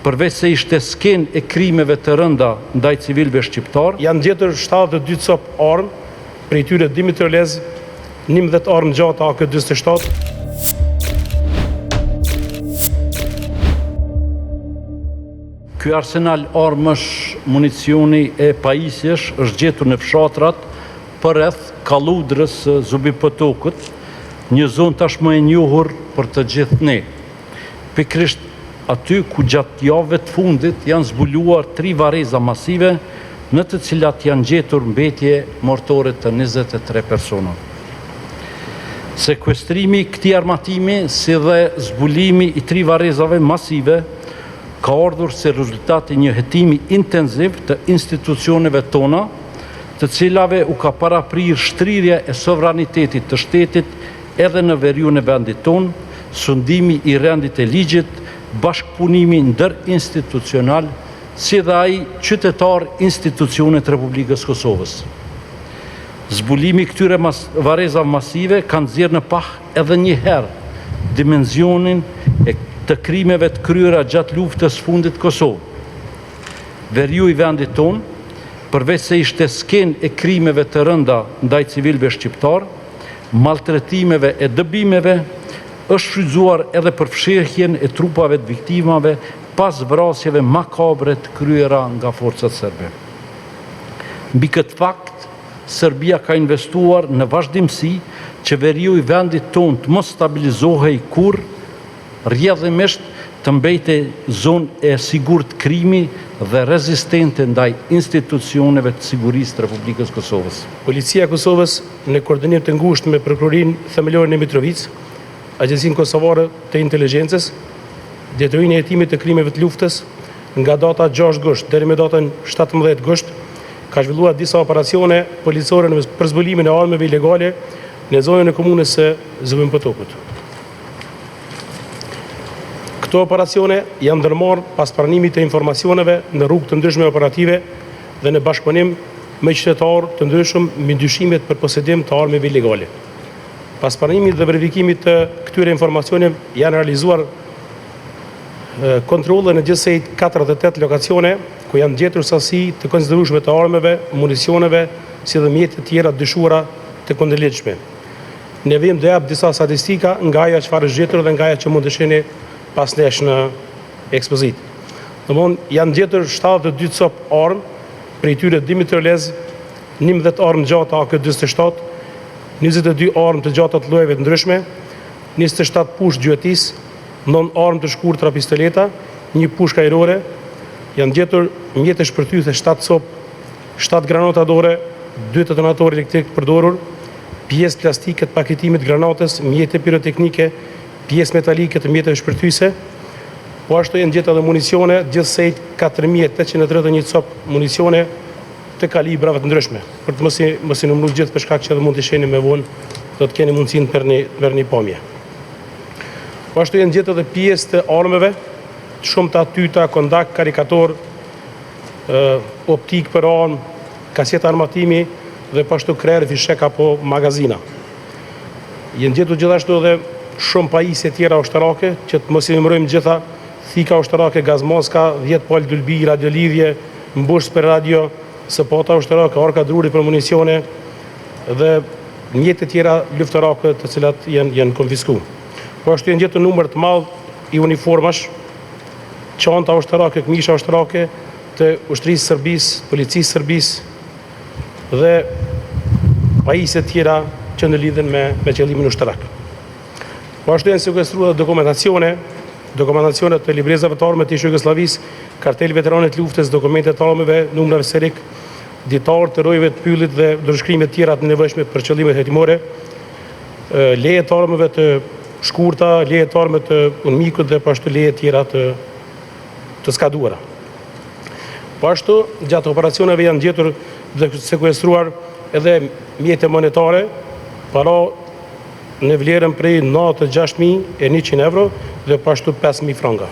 përveç se ishte skenë e krimeve të rënda ndaj civilëve shqiptar. Janë gjetur 72 cop armë, prej tyre 2 mitraillez, 11 armë gjata AK-47. Ky arsenal armësh, municioni e pajisjesh është gjetur në fshatrat përreth Kalludrës së Zubipotokut, një zonë tashmë e njohur për të gjithë ne. Pikërisht aty ku gjatë javëve të fundit janë zbuluar 3 varreza masive, në të cilat janë gjetur mbetje mortore të 23 persona. Sekuestrimi i këtij armatimi si dhe zbulimi i 3 varrezave masive ka ardhur si rezultat i një hetimi intenziv të institucioneve tona, të cilave u ka paraprirë shtrirja e sovranitetit të shtetit edhe në veriun e vendit tonë, sundimi i rendit e ligjit, bashkëpunimi ndërinstitucional, si dhe ai qytetar institucionet Republikës Kosovës. Zbulimi këtyre varrezave masive kanë nxjerrë në pah edhe një herë dimenzionin e të krimeve të kryera gjatë luftës fundit Kosovë. Veriu i vendit tonë, përveç se ishte skenë e krimeve të rënda ndaj civilëve shqiptar, maltretimeve e dëbimeve, është shfrytzuar edhe për fshirjen e trupave të viktimave pas vrasjeve makabre të kryera nga forcat serbe. Mbi këtë fakt, Serbia ka investuar në vazhdimsi që veriu i vendit tonë të mos stabilizohej kur rrjedhimisht të mbejtej zonë e sigurt krimi dhe rezistente ndaj institucioneve të sigurisë të Republikës Kosovës. Policia e Kosovës në koordinim të ngushtë me prokurorinë themelore në Mitrovic, Agjencinë Kosovare të Inteligjencës, detyrimin e hetimit të krimeve të luftës nga data 6 gusht deri me datën 17 gusht, ka zhvilluar disa operacione policore për zbulimin e armëve ilegale në zonën e komunës së Zubipotokut. Këto operacione janë ndërmarrë pas pranimit të informacioneve në rrugë të ndryshme operative dhe në bashkëpunim me qytetarë të ndryshëm mbi dyshimet për posedim të armëve ilegale. Pas pranimit dhe verifikimit të këtyre informacioneve janë realizuar kontrole në gjithsej 48 lokacione ku janë gjetur sasi të konsiderueshme të armëve, municioneve, si dhe mjete të tjera dyshuara të kundërligjshme. Ne vim të jap disa statistika nga ajo çfarë është gjetur dhe nga ajo që mund të shihni pas nesh në ekspozitë. Domthonë janë gjetur 72 cop armë, prej tyre 2 mitraillez, 11 armë gjata AK-47, 22 armë të gjata të llojeve të ndryshme, 27 pushë gjuetis, 9 armë të shkurtra pistoleta, 1 pushkë ajrore, janë gjetur mjete shpërthyese 7 cop, 7 granata dore, 2 detonatorë elektrik përdorur, pjesë plastike të paketimit granatës, mjete piroteknike, pjesë metalike të mjeteve shpërthyese, po ashtu janë gjetur edhe municione, gjithsej 4831 cop municione të kalibrave të ndryshme. Për të mos i numëruar gjithë për shkak që edhe mund të shihni më vonë, do të keni mundësinë për një pamje. Po ashtu janë gjetur edhe pjesë të armëve, shumëta tyta, kondak, karikator, optik për armë, kaseta armatimi dhe po ashtu krerë, fishek apo magazina. Janë gjetur gjithashtu edhe shumë pajisje tjera ushtarake, që të mos i numërojmë gjitha, thika ushtarake, gazmaska, 10 palë dulbi, radiolidhje, mbushës për radio, sëpota ushtarake, orka druri për municione dhe mjete tjera luftarake të cilat janë konfiskuar. Po ashtu janë gjetur numër të madh i uniformash, çanta ushtarake, këmisha ushtarake të ushtrisë Serbisë, policisë Serbisë dhe pajisje tjera që ndërlidhen me qëllimin ushtarak. Po ashtu janë sekuestruar dokumentacione të librezave të armëve të Jugosllavisë, kartel veteranët luftës, dokumente të armëve, numrave serik, ditar të rojeve të pyllit dhe ndërshkrime të tjera të nevojshme për qëllime hetimore, leje të armëve të shkurta, leje të armëve të UNMIK-ut dhe po ashtu leje tjera të skaduara. Po ashtu, gjatë operacioneve janë gjetur dhe sekuestruar edhe mjete monetare, para në vlerën prej 96.100 euro dhe po ashtu 5.000 franga.